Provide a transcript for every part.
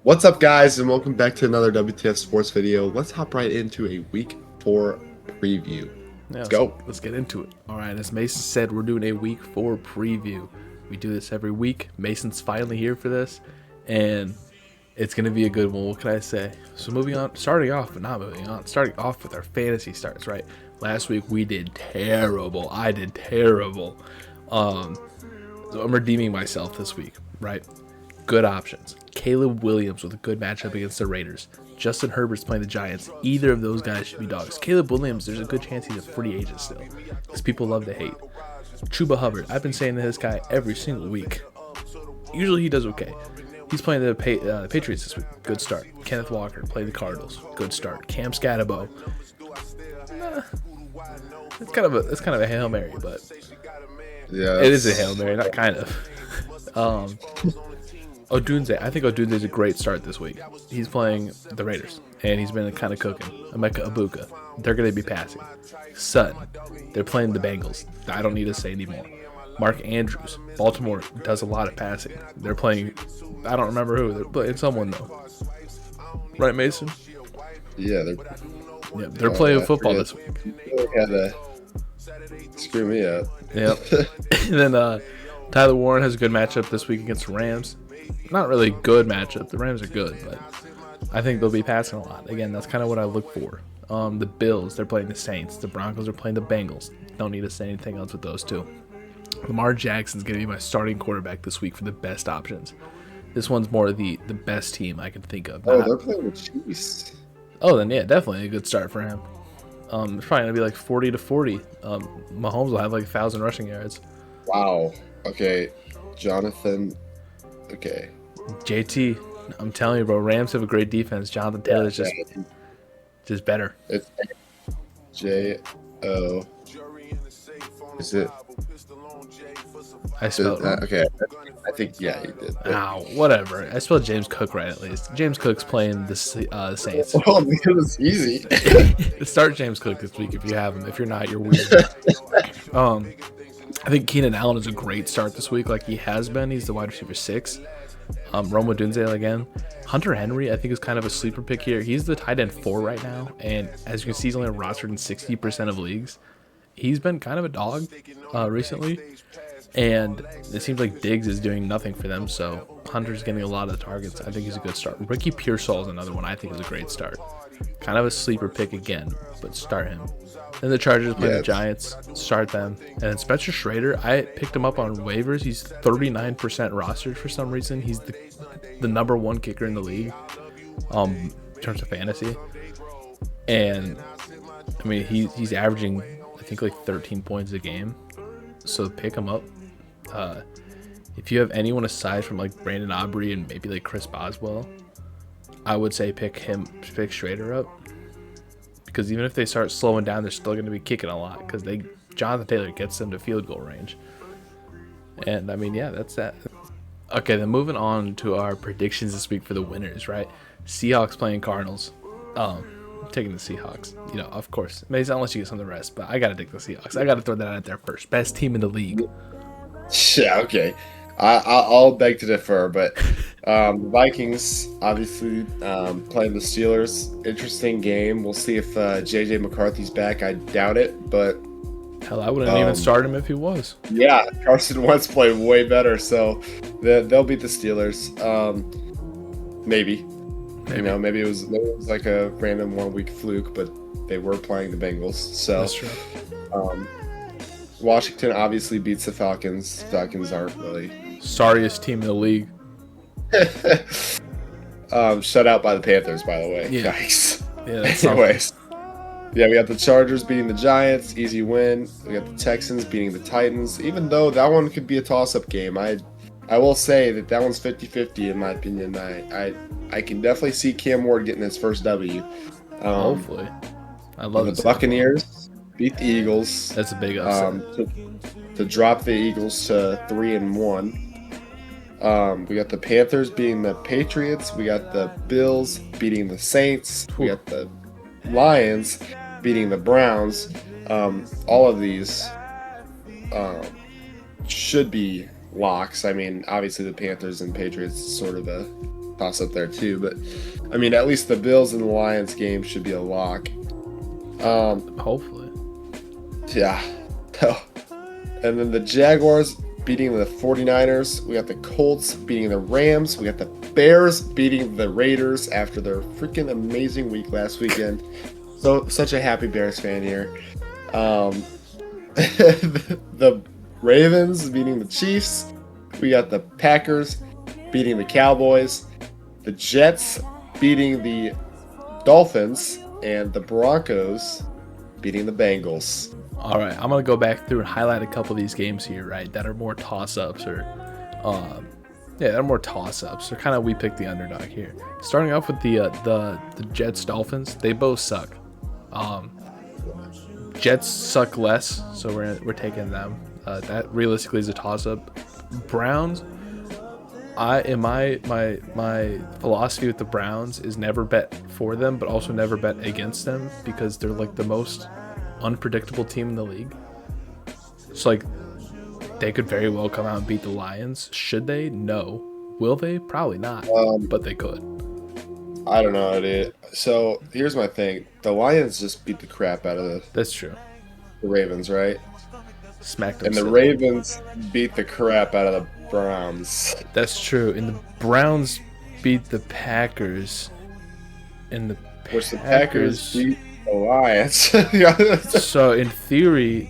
What's up, guys, and welcome back to another WTF Sports video. Let's hop right into a Week 4 preview. Let's go. Let's get into it. All right, as Mason said, we're doing a Week 4 preview. We do this every week. Mason's finally here for this, and it's going to be a good one. What can I say? So starting off with our fantasy starts, right? Last week we did terrible. I did terrible. So I'm redeeming myself this week, right? Good options. Caleb Williams with a good matchup against the Raiders. Justin Herbert's playing the Giants. Either of those guys should be dogs. Caleb Williams, there's a good chance he's a free agent still, because people love to hate. Chuba Hubbard, I've been saying to this guy every single week. Usually he does okay. He's playing the Patriots this week. Good start. Kenneth Walker, play the Cardinals. Good start. Cam Scatterbo. It's kind of a Hail Mary, but yeah, it is a Hail Mary, not kind of. Odunze, I think Odunze's a great start this week. He's playing the Raiders, and he's been kind of cooking. Emeka Ibuka, they're going to be passing. Sutton, they're playing the Bengals. I don't need to say anymore. Mark Andrews, Baltimore does a lot of passing. They're playing, I don't remember who. They're playing someone, though. Right, Mason? Yeah, they're playing football this week. You had to screw me up. Yep. And then Tyler Warren has a good matchup this week against the Rams. Not really good matchup. The Rams are good, but I think they'll be passing a lot. Again, that's kind of what I look for. The Bills, they're playing the Saints. The Broncos are playing the Bengals. Don't need to say anything else with those two. Lamar Jackson's going to be my starting quarterback this week for the best options. This one's more the best team I can think of. Oh, they're playing the Chiefs. Oh, then yeah, definitely a good start for him. It's probably going to be like 40-40. Mahomes will have like 1,000 rushing yards. Wow. Okay. Jonathan. Okay. JT, I'm telling you, bro, Rams have a great defense. Jonathan Taylor's just better. It's J-O. Is it? I spelled okay. I think, yeah, you did. Ow, whatever. I spelled James Cook right at least. James Cook's playing the Saints. Oh, man, it was easy. Start James Cook this week if you have him. If you're not, you're weird. I think Keenan Allen is a great start this week, like he has been. He's the wide receiver 6. Rome Odunze again. Hunter Henry, I think, is kind of a sleeper pick here. He's the tight end 4 right now, and as you can see, he's only rostered in 60% of leagues. He's been kind of a dog recently, and it seems like Diggs is doing nothing for them, so Hunter's getting a lot of the targets. I think he's a good start. Ricky Pearsall is another one I think is a great start. Kind of a sleeper pick again, but start him. Then the Chargers play the Giants. Start them. And then Spencer Schrader, I picked him up on waivers. He's 39% rostered for some reason. He's the number 1 kicker in the league in terms of fantasy. And, I mean, he's averaging, I think, like 13 points a game. So pick him up. If you have anyone aside from, like, Brandon Aubrey and maybe, like, Chris Boswell, I would say pick Schrader up. Because even if they start slowing down, they're still going to be kicking a lot because Jonathan Taylor gets them to field goal range. And I mean, yeah, that's that. Okay, then moving on to our predictions this week for the winners, right? Seahawks playing Cardinals. Taking the Seahawks, of course. Maybe unless you get some of the rest, but I got to take the Seahawks. I got to throw that out there first. Best team in the league. Yeah, okay. I'll beg to differ, but the Vikings obviously playing the Steelers. Interesting game. We'll see if J.J. McCarthy's back. I doubt it, but hell, I wouldn't even start him if he was. Yeah, Carson Wentz played way better, so they'll beat the Steelers. Maybe. Maybe it was like a random 1-week fluke, but they were playing the Bengals. So that's true. Washington obviously beats the Falcons. Falcons aren't really sorriest team in the league. Shut out by the Panthers, by the way. Yeah. Yikes. Yeah, anyways, we got the Chargers beating the Giants, easy win. We got the Texans beating the Titans, even though that one could be a toss-up game. I will say that one's 50-50 in my opinion. I can definitely see Cam Ward getting his first W. Hopefully. I love the Buccaneers beat the Eagles. That's a big upset. To drop the Eagles to 3-1. We got the Panthers beating the Patriots. We got the Bills beating the Saints. We got the Lions beating the Browns. All of these should be locks. I mean, obviously the Panthers and Patriots is sort of a toss up there too. But I mean, at least the Bills and the Lions game should be a lock. Hopefully. Yeah. And then the Jaguars beating the 49ers. We got the Colts beating the Rams. We got the Bears beating the Raiders after their freaking amazing week last weekend. So such a happy Bears fan here. The Ravens beating the Chiefs. We got the Packers beating the Cowboys. The Jets beating the Dolphins. And the Broncos beating the Bengals. All right, I'm gonna go back through and highlight a couple of these games here, right? That are more toss-ups, or they're more toss-ups. They're kind of we pick the underdog here. Starting off with the Jets Dolphins, they both suck. Jets suck less, so we're taking them. That realistically is a toss-up. Browns. My philosophy with the Browns is never bet for them, but also never bet against them, because they're like the most unpredictable team in the league. So like they could very well come out and beat the Lions. Should they? No. Will they? Probably not. But they could. I don't know, dude. So here's my thing: the Lions just beat the crap out of That's true. the Ravens, right? Smacked them. And the silly. Ravens beat the crap out of the Browns. That's true. And the Browns beat the Packers. And the Packers beat the Lions. So in theory,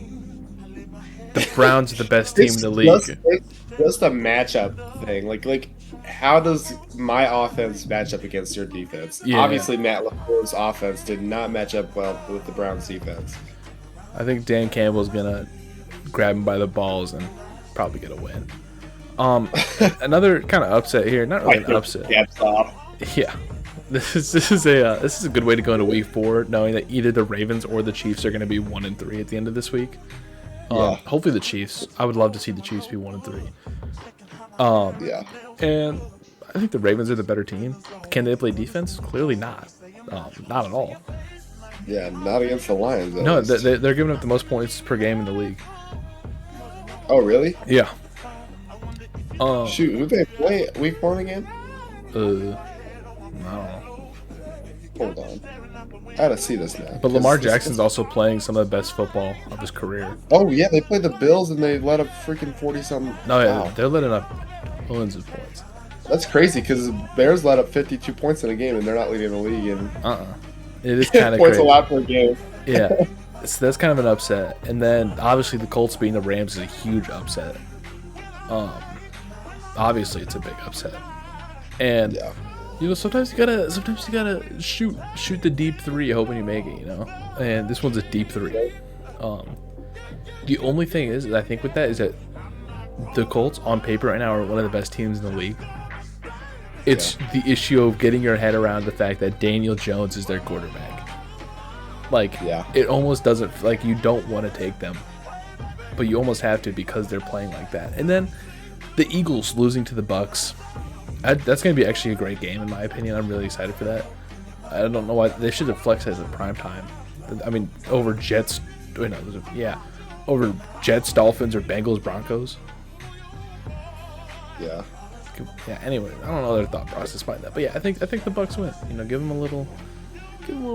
the Browns are the best team in the league. Just a matchup thing. Like how does my offense match up against your defense? Yeah. Obviously, Matt LaFleur's offense did not match up well with the Browns defense. I think Dan Campbell's gonna grab him by the balls and probably get a win. Another kind of upset here. Not really an upset. Yeah. This is a good way to go into week 4, knowing that either the Ravens or the Chiefs are going to be 1-3 at the end of this week. Hopefully the Chiefs. I would love to see the Chiefs be 1-3. And I think the Ravens are the better team. Can they play defense? Clearly not. Not at all. Yeah, not against the Lions. No, they're giving up the most points per game in the league. Oh, really? Yeah. Shoot, who they play week 1 again? I don't know. Hold on. I gotta see this now. But Lamar Jackson's also playing some of the best football of his career. Oh, yeah, they played the Bills and they let up freaking 40-something. No, yeah, they're letting up millions of points. That's crazy because the Bears let up 52 points in a game and they're not leading the league. And it is kind of points crazy. A lot per game. Yeah, so that's kind of an upset. And then obviously the Colts beating the Rams is a huge upset. Obviously it's a big upset. And sometimes you gotta shoot the deep 3, hoping you make it. And this one's a deep 3. The only thing is, I think with that is that the Colts on paper right now are one of the best teams in the league. It's the issue of getting your head around the fact that Daniel Jones is their quarterback. It almost doesn't, like, you don't want to take them, but you almost have to because they're playing like that. And then the Eagles losing to the Bucks. That's going to be actually a great game, in my opinion. I'm really excited for that. I don't know why they should have flexed as a prime time. I mean, over Jets. Over Jets, Dolphins, or Bengals, Broncos. Yeah. Anyway, I don't know their thought process behind that, but yeah, I think the Bucks win. Give them a little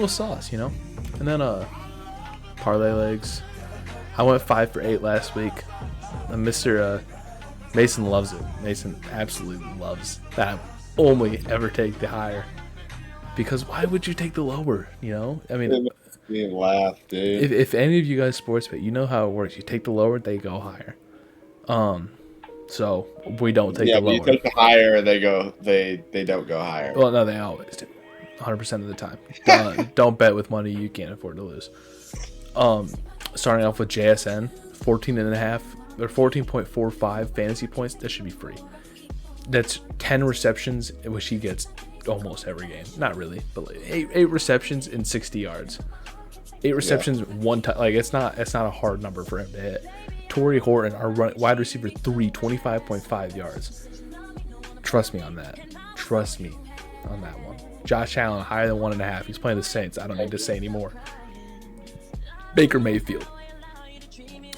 sauce, And then parlay legs. I went 5 for 8 last week. Mr. Mason loves it. Mason absolutely loves that. I only ever take the higher, because why would you take the lower? I mean, being laughed, dude. If any of you guys sports bet, you know how it works. You take the lower, they go higher. So we don't take the lower. Yeah, you take the higher, they don't go higher. Well, no, they always do. 100% of the time. Don't bet with money you can't afford to lose. Starting off with JSN, 14.5 or 14.45 fantasy points. That should be free. That's 10 receptions, which he gets almost every game. Not really, but like 8 receptions and 60 yards. 8 receptions, 1 time. Like it's not a hard number for him to hit. Torrey Horton, our wide receiver 3, 25.5 yards. Trust me on that. Trust me on that one. Josh Allen, higher than 1.5. He's playing the Saints. I don't need to say anymore. Baker Mayfield,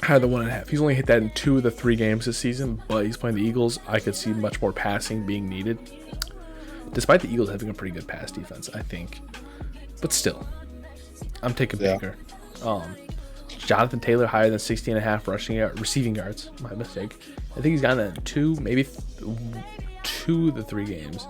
higher than 1.5. He's only hit that in 2 of the 3 games this season, but he's playing the Eagles. I could see much more passing being needed. despite the Eagles having a pretty good pass defense, I think. But still, I'm taking Baker. Jonathan Taylor higher than 60.5 receiving yards. My mistake. I think he's gotten that in 2, maybe 2 of the 3 games.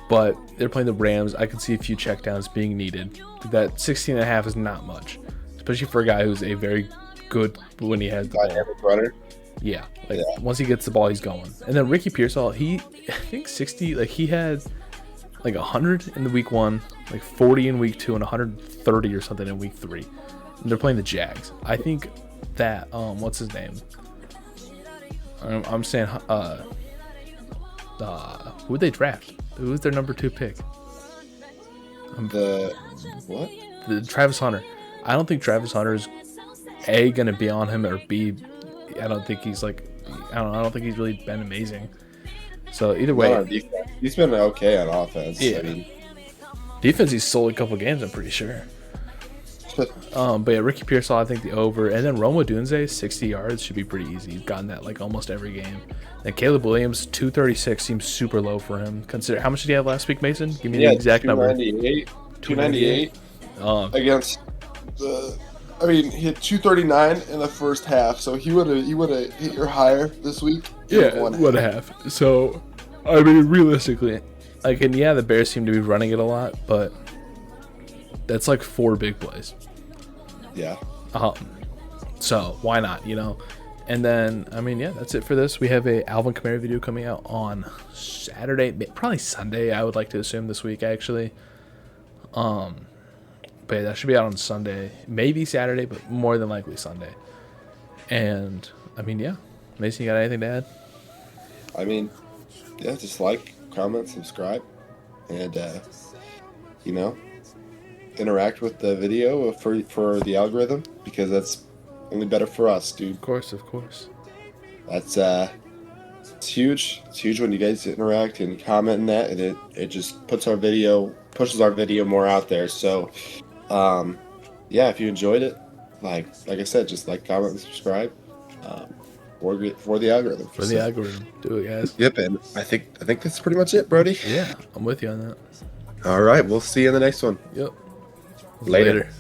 But they're playing the Rams. I could see a few checkdowns being needed. That 16.5 is not much, especially for a guy who's a very good when he has the dynamic runner. Yeah, once he gets the ball, he's going. And then Ricky Pearsall, I think 60, like he had like 100 in the week 1, like 40 in week 2, and 130 or something in week 3. And they're playing the Jags. I think that what's his name? I'm saying who would they draft? Who was their number 2 pick? The Travis Hunter. I don't think Travis Hunter is A, gonna be on him, or B, I don't think he's like, I don't think he's really been amazing. So either way, he's been okay on offense. Yeah. I mean, defense, he's sold a couple games, I'm pretty sure. But yeah, Ricky Pearsall, I think the over, and then Roma Dunze, 60 yards should be pretty easy. He's gotten that like almost every game. And Caleb Williams, 236 seems super low for him. Consider how much did he have last week, Mason? Give me the exact number. 298 against the. I mean, he had 239 in the first half, so he would have hit your higher this week. Yeah, 1.5. So, I mean, realistically, like, and yeah, the Bears seem to be running it a lot, but that's like 4 big plays. Yeah. So why not, you know? And then, I mean, yeah, that's it for this. We have a Alvin Kamara video coming out on Saturday, probably Sunday. I would like to assume this week, actually. But yeah, that should be out on Sunday, maybe Saturday, but more than likely Sunday. And I mean, yeah, Mason, you got anything to add? I mean, yeah, just like, comment, subscribe, and you know, interact with the video for the algorithm, because that's only better for us, dude. Of course. That's it's huge. It's huge when you guys interact and comment in that, and it just pushes our video more out there. So, yeah, if you enjoyed it, like I said, just like, comment, and subscribe. For the algorithm. For the algorithm. Do it, guys. Yep, and I think that's pretty much it, Brody. Yeah, I'm with you on that. All right, we'll see you in the next one. Yep. Later.